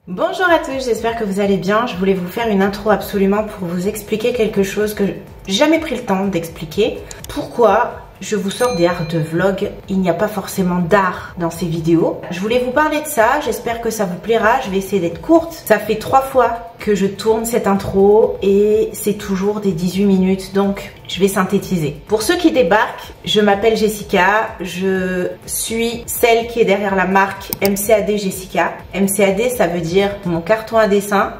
Bonjour à tous, j'espère que vous allez bien. Je voulais vous faire une intro absolument pour vous expliquer quelque chose que j'ai jamais pris le temps d'expliquer. Pourquoi je vous sors des art de vlog. Il n'y a pas forcément d'art dans ces vidéos. Je voulais vous parler de ça, j'espère que ça vous plaira. Je vais essayer d'être courte. Ça fait 3 fois que je tourne cette intro et c'est toujours des 18 minutes, donc je vais synthétiser. Pour ceux qui débarquent, je m'appelle Jessica, je suis celle qui est derrière la marque MCAD Jessica. MCAD, ça veut dire mon carton à dessin.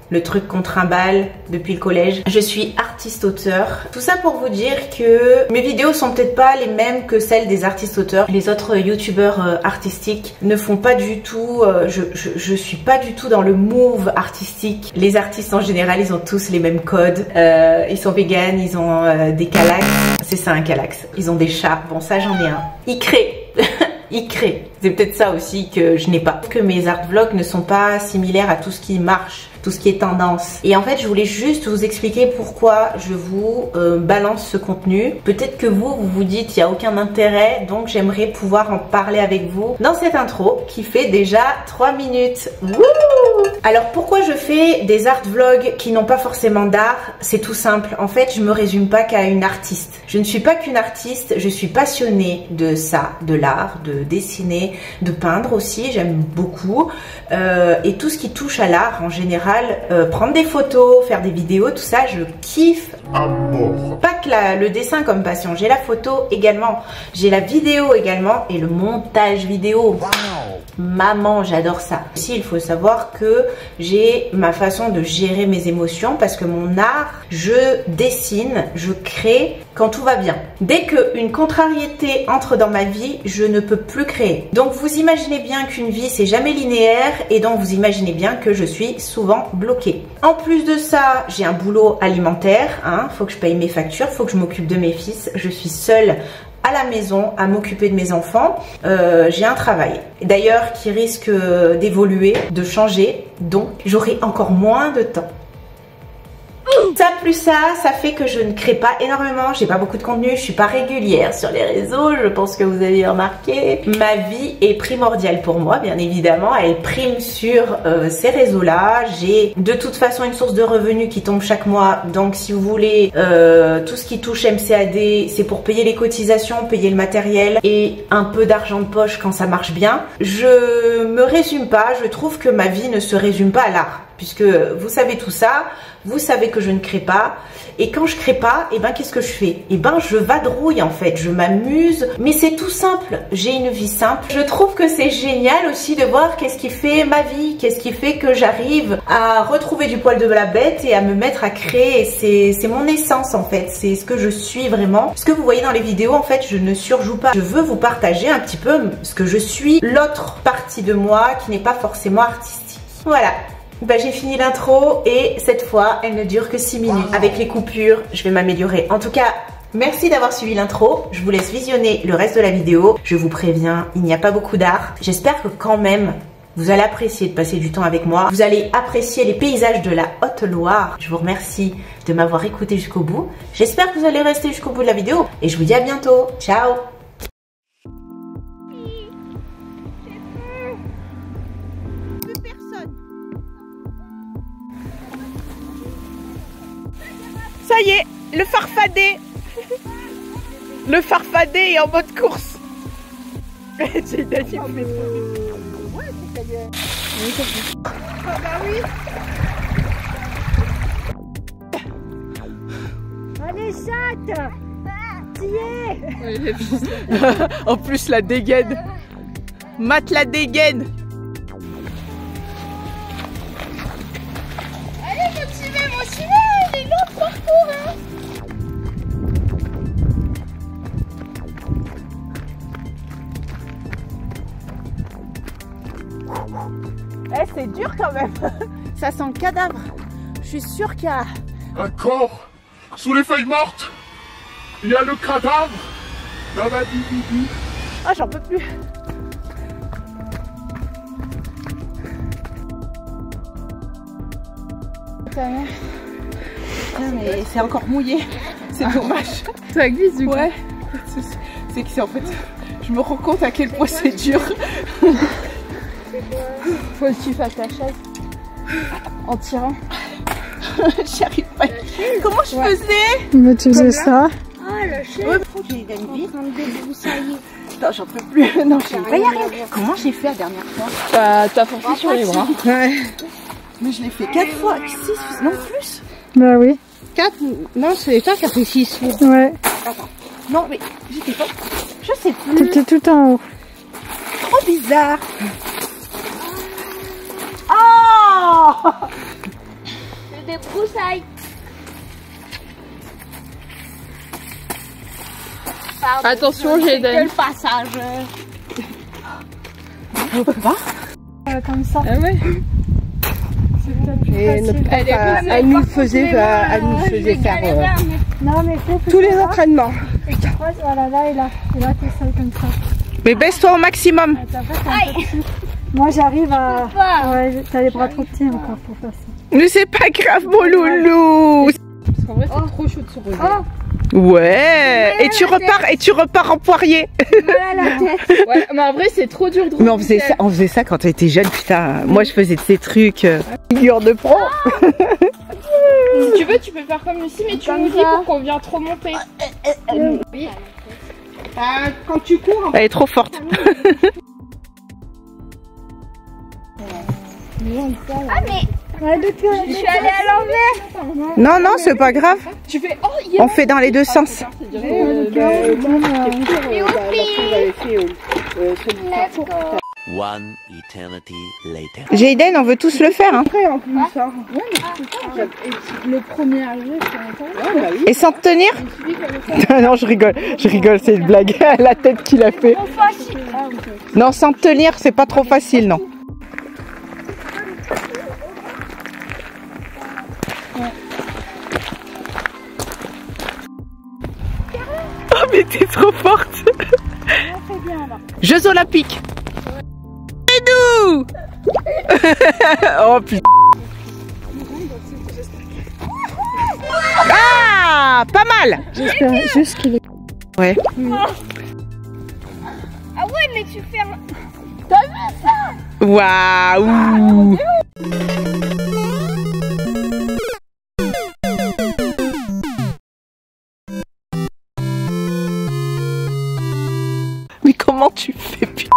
Le truc qu'on trimballe depuis le collège. Je suis artiste-auteur. Tout ça pour vous dire que mes vidéos sont peut-être pas les mêmes que celles des artistes-auteurs. Les autres youtubeurs artistiques ne font pas du tout... je suis pas du tout dans le move artistique. Les artistes en général, ils ont tous les mêmes codes. Ils sont véganes, ils ont des calax. C'est ça un calax. Ils ont des chats. Bon, ça j'en ai un. Ils créent. Ils créent. C'est peut-être ça aussi que je n'ai pas. Que mes art vlogs ne sont pas similaires à tout ce qui marche, tout ce qui est tendance. Et en fait, je voulais juste vous expliquer pourquoi je vous balance ce contenu. Peut-être que vous dites il n'y a aucun intérêt, donc j'aimerais pouvoir en parler avec vous dans cette intro qui fait déjà 3 minutes. Wouh! Alors pourquoi je fais des art vlogs qui n'ont pas forcément d'art? C'est tout simple. En fait, je me résume pas qu'à une artiste. Je ne suis pas qu'une artiste, je suis passionnée de ça, de l'art, de dessiner, de peindre aussi, j'aime beaucoup. Et tout ce qui touche à l'art en général, prendre des photos, faire des vidéos, tout ça, je kiffe. Pas que le dessin comme passion, j'ai la photo également, j'ai la vidéo également et le montage vidéo. Wow. Maman, j'adore ça. Aussi, il faut savoir que j'ai ma façon de gérer mes émotions parce que mon art, je dessine, je crée quand tout va bien. Dès qu'une contrariété entre dans ma vie, je ne peux plus créer. Donc vous imaginez bien qu'une vie c'est jamais linéaire et donc vous imaginez bien que je suis souvent bloquée. En plus de ça, j'ai un boulot alimentaire, hein, faut que je paye mes factures, faut que je m'occupe de mes fils. Je suis seule à la maison à m'occuper de mes enfants. J'ai un travail d'ailleurs qui risque d'évoluer, de changer, donc j'aurai encore moins de temps. Ça plus ça fait que je ne crée pas énormément, j'ai pas beaucoup de contenu, je suis pas régulière sur les réseaux, je pense que vous avez remarqué. Ma vie est primordiale pour moi, bien évidemment, elle prime sur ces réseaux-là. J'ai de toute façon une source de revenus qui tombe chaque mois, donc si vous voulez, tout ce qui touche MCAD, c'est pour payer les cotisations, payer le matériel et un peu d'argent de poche quand ça marche bien. Je me résume pas, je trouve que ma vie ne se résume pas à l'art. Puisque vous savez tout ça, vous savez que je ne crée pas. Et quand je crée pas, et ben qu'est-ce que je fais? Et ben je vadrouille en fait, je m'amuse. Mais c'est tout simple, j'ai une vie simple. Je trouve que c'est génial aussi de voir qu'est-ce qui fait ma vie, qu'est-ce qui fait que j'arrive à retrouver du poil de la bête et à me mettre à créer. C'est mon essence en fait, c'est ce que je suis vraiment. Ce que vous voyez dans les vidéos en fait, je ne surjoue pas. Je veux vous partager un petit peu ce que je suis, l'autre partie de moi qui n'est pas forcément artistique. Voilà. Bah, j'ai fini l'intro et cette fois elle ne dure que 6 minutes. Avec les coupures je vais m'améliorer. En tout cas merci d'avoir suivi l'intro. Je vous laisse visionner le reste de la vidéo. Je vous préviens, il n'y a pas beaucoup d'art. J'espère que quand même vous allez apprécier de passer du temps avec moi. Vous allez apprécier les paysages de la Haute-Loire. Je vous remercie de m'avoir écouté jusqu'au bout. J'espère que vous allez rester jusqu'au bout de la vidéo et je vous dis à bientôt. Ciao. Ça y est, le farfadet. Le farfadet est en mode course. J'ai une anime. Ouais, c'est ça y est. Ah bah oui. Allez, chatte. T'y es. En plus, la dégaine. Mate la dégaine. Allez, motivez, il est long le parcours, hein. Eh, c'est dur quand même. Ça sent le cadavre. Je suis sûre qu'il y a... Un corps sous les feuilles mortes. Il y a le cadavre. Ah, j'en peux plus. Mais c'est encore mouillé. C'est dommage. Ça glisse du coup. Ouais. C'est que c'est en fait... Je me rends compte à quel point c'est dur. Faut que tu fasses la chaise. En tirant. J'y arrive pas. Comment je faisais? Mais tu faisais ça. Ah, le chien. Ouais, faut que j'ai une vie. Attends, Attends, j'en peux plus. Non, je vais pas y arriver. Comment j'ai fait la dernière fois? Bah, t'as forcé sur les bras. Ouais. Mais je l'ai fait 4 fois, 6, non plus. Bah oui. 4, non, c'est toi qui as fait 6. Ouais. Attends. Non, mais j'étais pas. Je sais plus. T'étais tout en haut. Trop bizarre. Oh! c'est des broussailles. Pardon, Attention, j'ai que le passage. On peut pas. Comme ça. Ah ouais. C'est peut-être plus Et facile. elle nous faisait faire Non, mais faut tous les entraînements. Et tu croises, voilà, là et là. Et là, t'essayes comme ça. Mais baisse-toi au maximum. Et après, c'est un peu petit. Moi, j'arrive à... Ouais, t'as les bras trop petits encore pour faire ça. Mais c'est pas grave, mon loulou. Parce qu'en vrai, c'est trop chaud de se relever. Ouais. Et tu repars en poirier. Voilà la tête. Ouais, mais en vrai, c'est trop dur de Mais on faisait ça quand on était jeune, putain. Moi, je faisais de ces trucs. Figure de pro. Si tu veux, tu peux faire comme ici, mais tu nous dis pour qu'on vienne trop monter. Oui. Quand tu cours. Elle est trop forte. Ah, mais je suis allée à l'envers. Non, non, c'est pas grave. Tu fais. Oh, il y a On fait dans les deux sens. One eternity later. Jayden, on veut tous le faire. Hein. le premier arrivé, Et sans te tenir. Non, je rigole, c'est une blague. La tête qu'il a fait. Non, sans te tenir, c'est pas trop facile, non. Oh, mais t'es trop forte. Jeux Olympiques. Et nous. Oh putain. Ah, pas mal. J'espère juste qu'il est... Ouais. Ah ouais, mais tu fais un... Waouh. Mais comment tu fais, putain?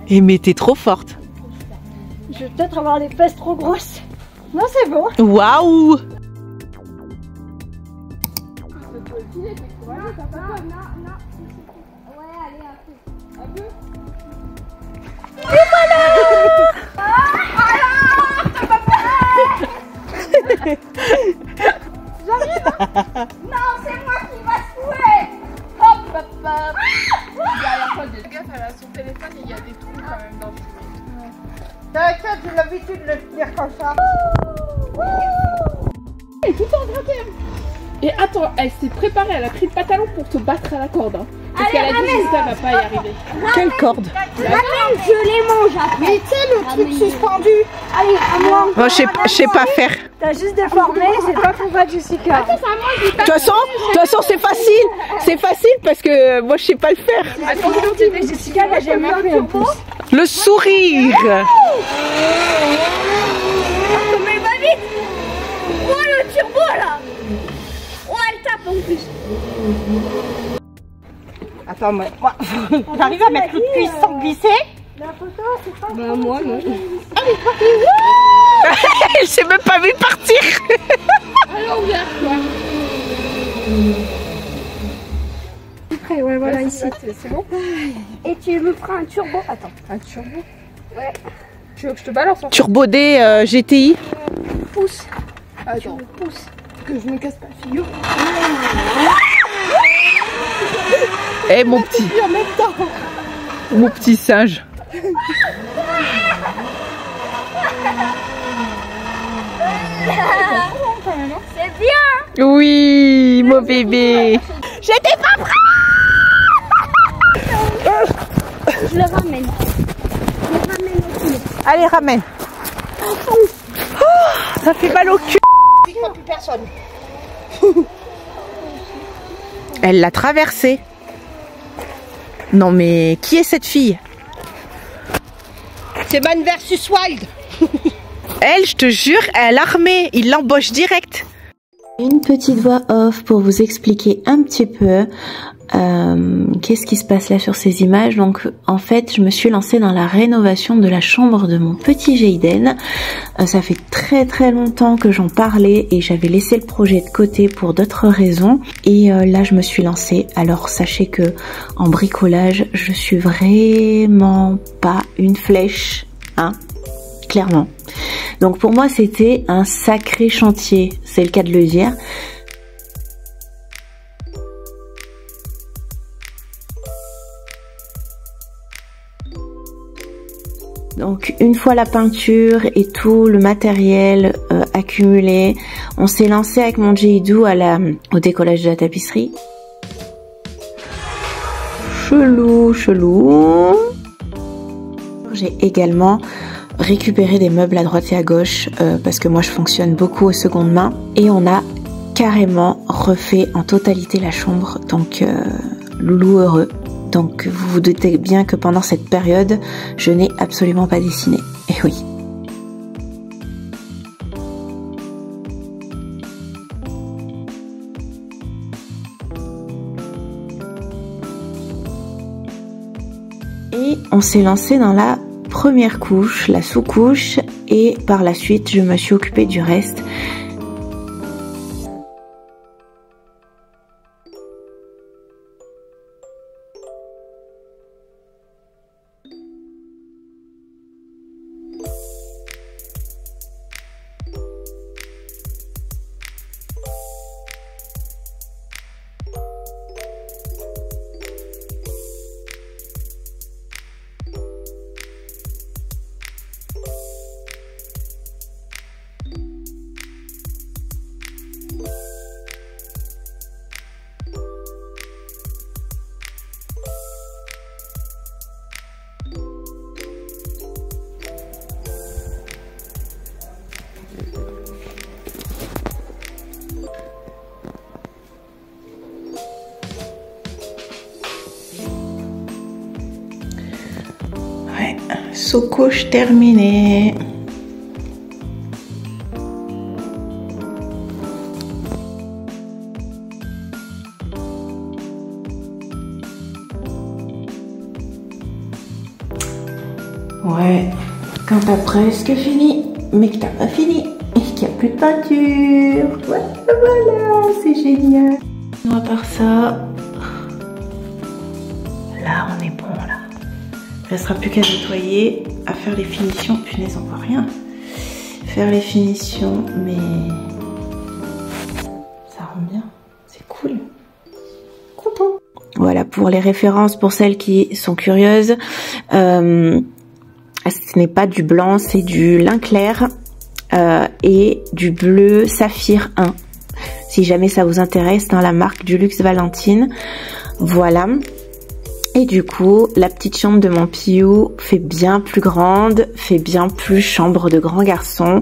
Et mais t'es trop forte. Je vais peut-être avoir les fesses trop grosses. Non, c'est bon. Waouh. Non, c'est moi qui va secouer. Hop, hop, hop. Fais gaffe, elle a son téléphone et il y a des trous quand même dans le chemin. T'inquiète, j'ai l'habitude de le tenir comme ça. Elle est tout le temps grattée. Et attends, elle s'est préparée, elle a pris le pantalon pour te battre à la corde. Hein. Parce qu'elle a dit que ça va pas y arriver. Quelle corde? Ramène, je les mange après. Mais tu sais, le truc suspendu. Allez, à moi. Moi, je sais pas faire. T'as juste déformé, c'est pas pour battre Jessica. De toute façon, c'est facile. C'est facile parce que moi, je sais pas le faire. Attention, Jessica, elle a jamais fait en plus. Le sourire. Mais va vite. Oh, le turbo là. Oh, elle tape en plus. Attends, moi j'arrive à mettre le cuisse sans glisser. La photo, c'est pas... Bah, moi, non. Je sais même pas vu partir. Alors, ouvert, quoi. Prêt, ouais, voilà, ici. C'est bon? Et tu me feras un turbo. Attends. Un turbo? Ouais. Tu veux que je te balance en fait? Turbo D GTI. Pousse. Attends. Pousse. Que je me casse pas la figure. Eh mon petit. En même temps. Mon petit singe. C'est bien. Oui, mon bébé. J'étais pas prête. Je le ramène. Allez, ramène. Oh, ça fait mal au cul. Je vois plus personne. Elle l'a traversé. Non mais qui est cette fille? C'est Man versus Wild. Elle, je te jure, elle est armée. Il l'embauche direct. Une petite voix off pour vous expliquer un petit peu qu'est-ce qui se passe là sur ces images. Donc en fait je me suis lancée dans la rénovation de la chambre de mon petit Jayden. Ça fait très longtemps que j'en parlais et j'avais laissé le projet de côté pour d'autres raisons, et là je me suis lancée. Alors sachez que en bricolage je suis vraiment pas une flèche, hein, clairement. Donc pour moi c'était un sacré chantier, c'est le cas de le dire. Donc une fois la peinture et tout le matériel accumulé, on s'est lancé avec mon J.Do au décollage de la tapisserie. Chelou. J'ai également récupéré des meubles à droite et à gauche parce que moi je fonctionne beaucoup aux secondes mains, et on a carrément refait en totalité la chambre, donc loulou heureux. Donc vous vous doutez bien que pendant cette période, je n'ai absolument pas dessiné. Et oui. Et on s'est lancé dans la première couche, la sous-couche, et par la suite je me suis occupée du reste. Ouais, sous-couche terminée. Ouais, quand t'as presque fini, mais que t'as pas fini, et qu'il n'y a plus de peinture. Voilà, c'est génial. Non, à part ça, là on est bon là. Il ne restera plus qu'à nettoyer, à faire les finitions. Punaise, on voit rien. Faire les finitions, mais ça rend bien. C'est cool. Content. Voilà, pour les références, pour celles qui sont curieuses, ce n'est pas du blanc, c'est du lin clair et du bleu saphir 1. Si jamais ça vous intéresse, dans la marque du luxe Valentine. Voilà. Et du coup, la petite chambre de mon Piou fait bien plus grande, fait bien plus chambre de grand garçon.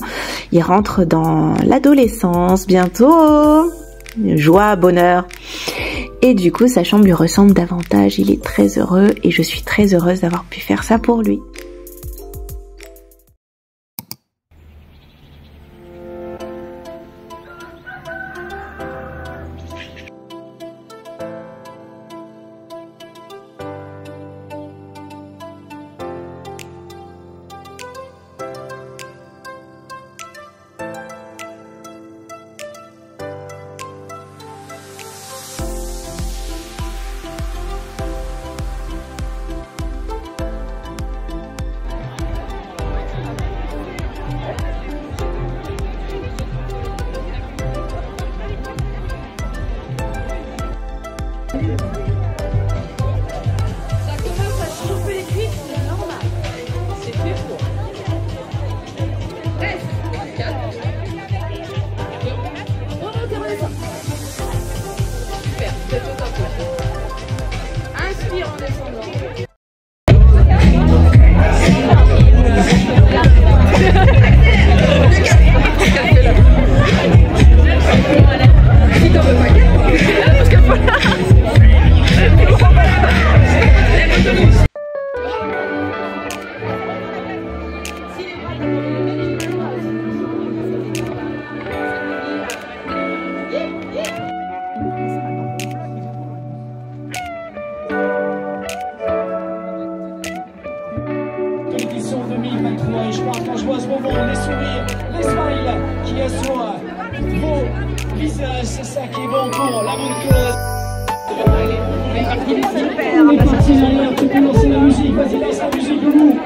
Il rentre dans l'adolescence bientôt. Joie, bonheur. Et du coup, sa chambre lui ressemble davantage. Il est très heureux et je suis très heureuse d'avoir pu faire ça pour lui. 2023. Et je crois quand je vois ce moment, les sourires, les smiles qui assoient vos visages, c'est ça qui est bon pour la bonne cause. On est parti derrière, tu peux lancer la musique, vas-y lance la musique de vous.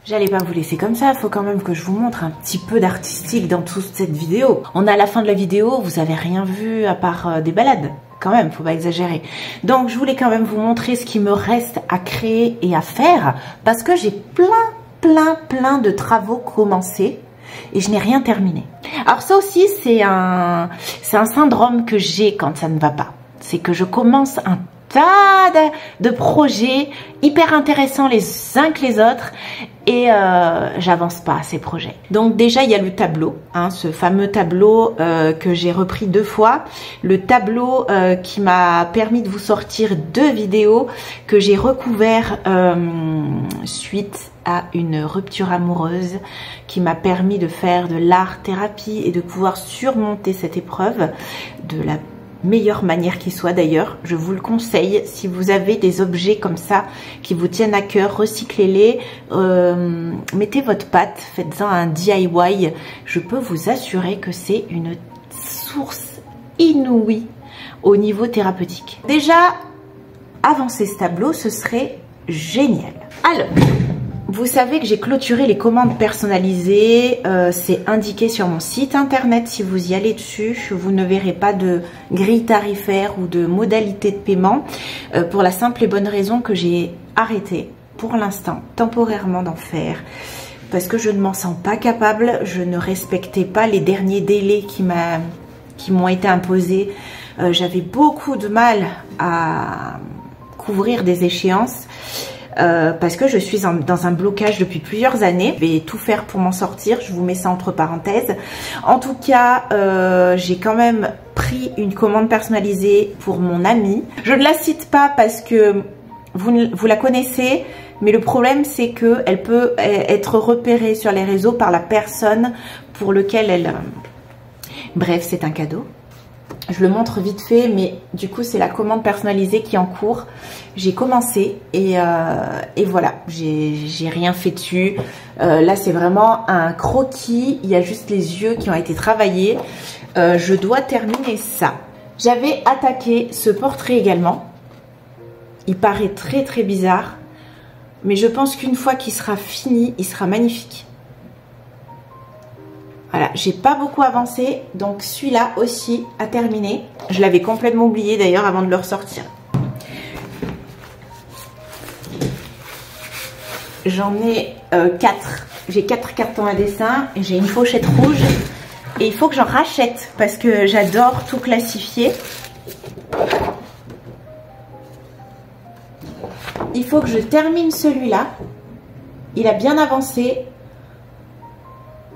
J'allais pas vous laisser comme ça, il faut quand même que je vous montre un petit peu d'artistique dans toute cette vidéo. On est à la fin de la vidéo, vous avez rien vu à part des balades. Quand même, faut pas exagérer. Donc je voulais quand même vous montrer ce qui me reste à créer et à faire parce que j'ai plein de travaux commencés et je n'ai rien terminé. Alors ça aussi c'est un syndrome que j'ai quand ça ne va pas. C'est que je commence un tas de projets hyper intéressants les uns que les autres et j'avance pas à ces projets. Donc déjà il y a le tableau, hein, ce fameux tableau que j'ai repris 2 fois, le tableau qui m'a permis de vous sortir 2 vidéos que j'ai recouvert suite à une rupture amoureuse qui m'a permis de faire de l'art thérapie et de pouvoir surmonter cette épreuve de la meilleure manière qui soit. D'ailleurs, je vous le conseille, si vous avez des objets comme ça qui vous tiennent à cœur, recyclez-les, mettez votre patte, faites-en un DIY. Je peux vous assurer que c'est une source inouïe au niveau thérapeutique. Déjà, avancer ce tableau, ce serait génial. Alors, vous savez que j'ai clôturé les commandes personnalisées, c'est indiqué sur mon site internet. Si vous y allez dessus, vous ne verrez pas de grille tarifaire ou de modalité de paiement pour la simple et bonne raison que j'ai arrêté pour l'instant temporairement d'en faire parce que je ne m'en sens pas capable, je ne respectais pas les derniers délais qui m'ont été imposés. J'avais beaucoup de mal à couvrir des échéances. Parce que je suis dans un blocage depuis plusieurs années. Je vais tout faire pour m'en sortir, je vous mets ça entre parenthèses. En tout cas, j'ai quand même pris une commande personnalisée pour mon amie. Je ne la cite pas parce que vous la connaissez, mais le problème c'est qu'elle peut être repérée sur les réseaux par la personne pour lequel elle... Bref, c'est un cadeau. Je le montre vite fait, mais du coup c'est la commande personnalisée qui est en cours. J'ai commencé et voilà, j'ai rien fait dessus. Là c'est vraiment un croquis, il y a juste les yeux qui ont été travaillés. Je dois terminer ça. J'avais attaqué ce portrait également. Il paraît très bizarre, mais je pense qu'une fois qu'il sera fini, il sera magnifique. Voilà, j'ai pas beaucoup avancé, donc celui-là aussi à terminer. Je l'avais complètement oublié d'ailleurs avant de le ressortir. J'en ai 4. J'ai 4 cartons à dessin et j'ai une pochette rouge. Et il faut que j'en rachète parce que j'adore tout classifier. Il faut que je termine celui-là. Il a bien avancé,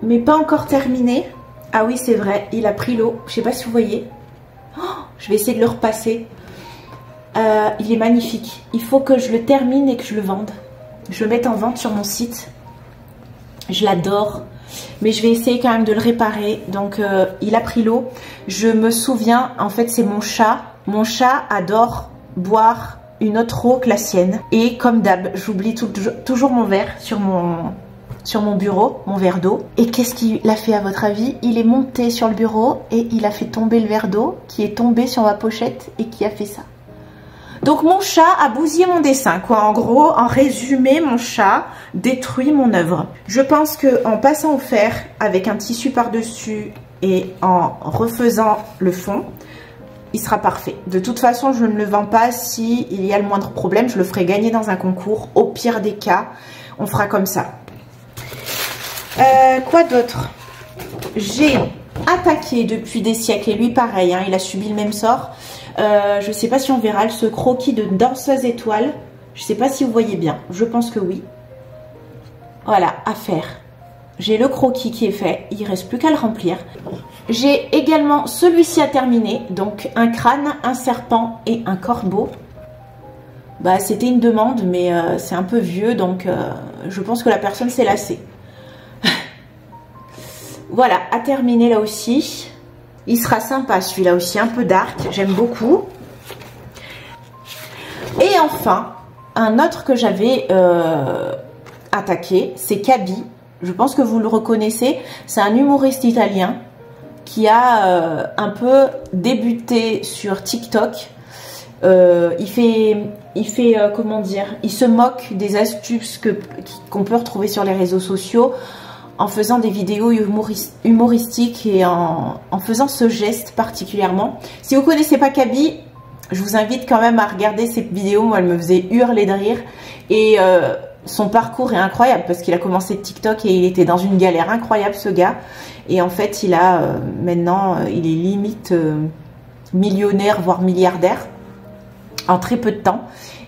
mais pas encore terminé. Ah oui, c'est vrai, il a pris l'eau. Je sais pas si vous voyez. Oh, je vais essayer de le repasser. Il est magnifique. Il faut que je le termine et que je le vende. Je le mette en vente sur mon site. Je l'adore. Mais je vais essayer quand même de le réparer. Donc, il a pris l'eau. Je me souviens, en fait, c'est mon chat. Mon chat adore boire une autre eau que la sienne. Et comme d'hab, j'oublie toujours mon verre sur mon bureau, mon verre d'eau. Et qu'est-ce qu'il a fait à votre avis? Il est monté sur le bureau et il a fait tomber le verre d'eau qui est tombé sur ma pochette et qui a fait ça. Donc mon chat a bousillé mon dessin, quoi. En gros, en résumé, mon chat détruit mon œuvre. Je pense qu'en passant au fer avec un tissu par-dessus et en refaisant le fond, il sera parfait. De toute façon, je ne le vends pas. S'il y a le moindre problème, je le ferai gagner dans un concours. Au pire des cas, on fera comme ça. Quoi d'autre? J'ai attaqué depuis des siècles, et lui pareil, hein, il a subi le même sort. Je ne sais pas si on verra ce croquis de danseuse étoile. Je ne sais pas si vous voyez bien. Je pense que oui. Voilà, à faire. J'ai le croquis qui est fait. Il ne reste plus qu'à le remplir. J'ai également celui-ci à terminer. Donc un crâne, un serpent et un corbeau. Bah, c'était une demande, mais c'est un peu vieux. Donc je pense que la personne s'est lassée. Voilà, à terminer là aussi. Il sera sympa celui-là aussi, un peu dark, j'aime beaucoup. Et enfin, un autre que j'avais attaqué, c'est Kaby. Je pense que vous le reconnaissez. C'est un humoriste italien qui a un peu débuté sur TikTok. Il fait comment dire, il se moque des astuces qu'on peut retrouver sur les réseaux sociaux, en faisant des vidéos humoristiques et en faisant ce geste particulièrement. Si vous ne connaissez pas Kaby, je vous invite quand même à regarder ces vidéos. Moi, elle me faisait hurler de rire. Et son parcours est incroyable parce qu'il a commencé TikTok et il était dans une galère incroyable, ce gars. Et en fait, il a maintenant, il est limite millionnaire, voire milliardaire en très peu de temps.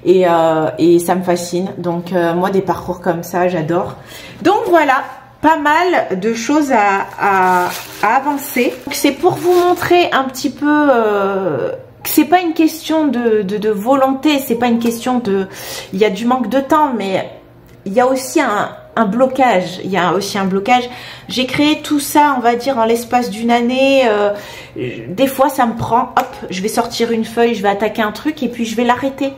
Et ça me fascine. Donc, moi, des parcours comme ça, j'adore. Donc, voilà. Pas mal de choses à avancer. C'est pour vous montrer un petit peu que c'est pas une question de volonté, c'est pas une question de... Il y a du manque de temps, mais il y a aussi un blocage. Il y a aussi un blocage. J'ai créé tout ça, on va dire, en l'espace d'une année. Des fois, ça me prend, hop, je vais sortir une feuille, je vais attaquer un truc et puis je vais l'arrêter.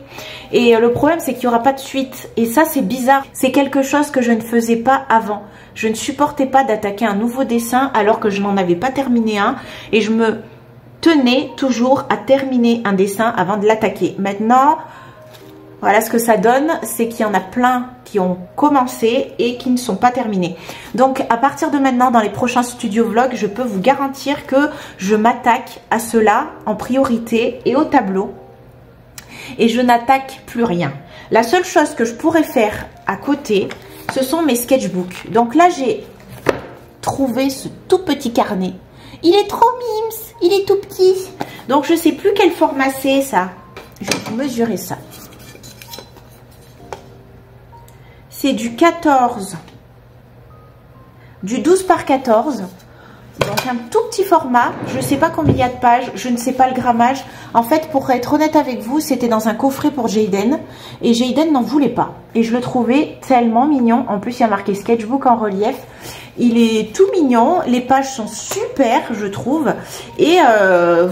Et le problème, c'est qu'il n'y aura pas de suite. Et ça, c'est bizarre. C'est quelque chose que je ne faisais pas avant. Je ne supportais pas d'attaquer un nouveau dessin alors que je n'en avais pas terminé un. Et je me tenais toujours à terminer un dessin avant de l'attaquer. Maintenant, voilà ce que ça donne. C'est qu'il y en a plein qui ont commencé et qui ne sont pas terminés. Donc, à partir de maintenant, dans les prochains studio vlogs, je peux vous garantir que je m'attaque à cela en priorité et au tableau. Et je n'attaque plus rien. La seule chose que je pourrais faire à côté, ce sont mes sketchbooks. Donc là, j'ai trouvé ce tout petit carnet. Il est trop mimes, il est tout petit. Donc, je ne sais plus quel format c'est, ça. Je vais vous mesurer ça. C'est du 14, du 12 par 14. Donc un tout petit format, je ne sais pas combien il y a de pages, je ne sais pas le grammage. En fait, pour être honnête avec vous, c'était dans un coffret pour Jayden. Et Jayden n'en voulait pas. Et je le trouvais tellement mignon. En plus, il y a marqué sketchbook en relief. Il est tout mignon. Les pages sont super, je trouve. Et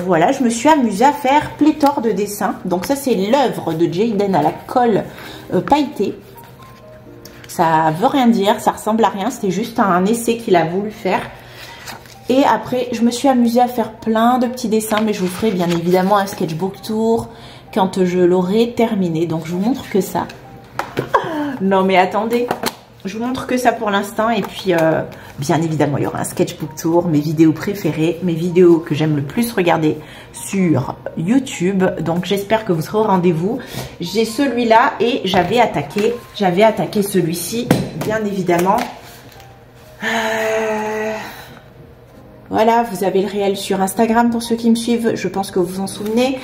voilà, je me suis amusée à faire pléthore de dessins. Donc ça, c'est l'œuvre de Jayden à la colle pailletée. Ça veut rien dire, ça ressemble à rien. C'était juste un essai qu'il a voulu faire. Et après, je me suis amusée à faire plein de petits dessins, mais je vous ferai bien évidemment un sketchbook tour quand je l'aurai terminé. Donc, je vous montre que ça. Non, mais attendez. Je vous montre que ça pour l'instant. Et puis, bien évidemment, il y aura un sketchbook tour, mes vidéos préférées, mes vidéos que j'aime le plus regarder sur YouTube. Donc, j'espère que vous serez au rendez-vous. J'ai celui-là et j'avais attaqué celui-ci, bien évidemment. Voilà, vous avez le réel sur Instagram pour ceux qui me suivent. Je pense que vous vous en souvenez.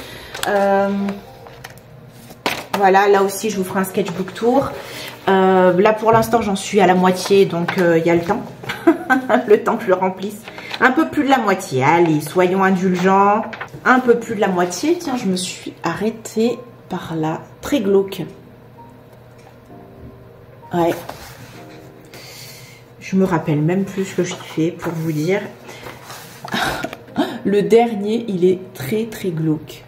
Voilà, là aussi, je vous ferai un sketchbook tour. Là, pour l'instant, j'en suis à la moitié, donc il y a le temps. Le temps que je le remplisse. Un peu plus de la moitié. Allez, soyons indulgents. Un peu plus de la moitié. Tiens, je me suis arrêtée par là. Très glauque. Ouais. Je me rappelle même plus ce que je fais pour vous dire. Le dernier, il est très très glauque.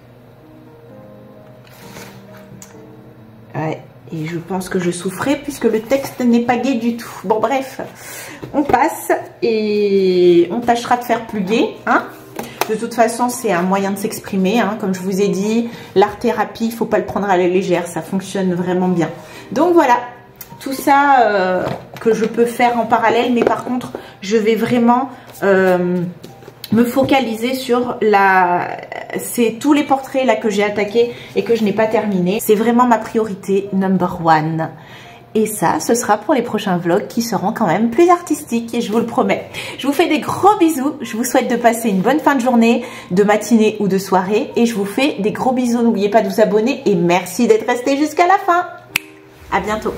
Ouais, et je pense que je souffrais puisque le texte n'est pas gai du tout. Bon bref, on passe et on tâchera de faire plus gai, hein. De toute façon, c'est un moyen de s'exprimer, hein. Comme je vous ai dit, l'art-thérapie, il ne faut pas le prendre à la légère, ça fonctionne vraiment bien. Donc voilà, tout ça que je peux faire en parallèle, mais par contre, je vais vraiment me focaliser sur c'est tous les portraits là que j'ai attaqués et que je n'ai pas terminé. C'est vraiment ma priorité number one. Et ça, ce sera pour les prochains vlogs qui seront quand même plus artistiques, et je vous le promets. Je vous fais des gros bisous, je vous souhaite de passer une bonne fin de journée, de matinée ou de soirée, et je vous fais des gros bisous. N'oubliez pas de vous abonner et merci d'être resté jusqu'à la fin. À bientôt.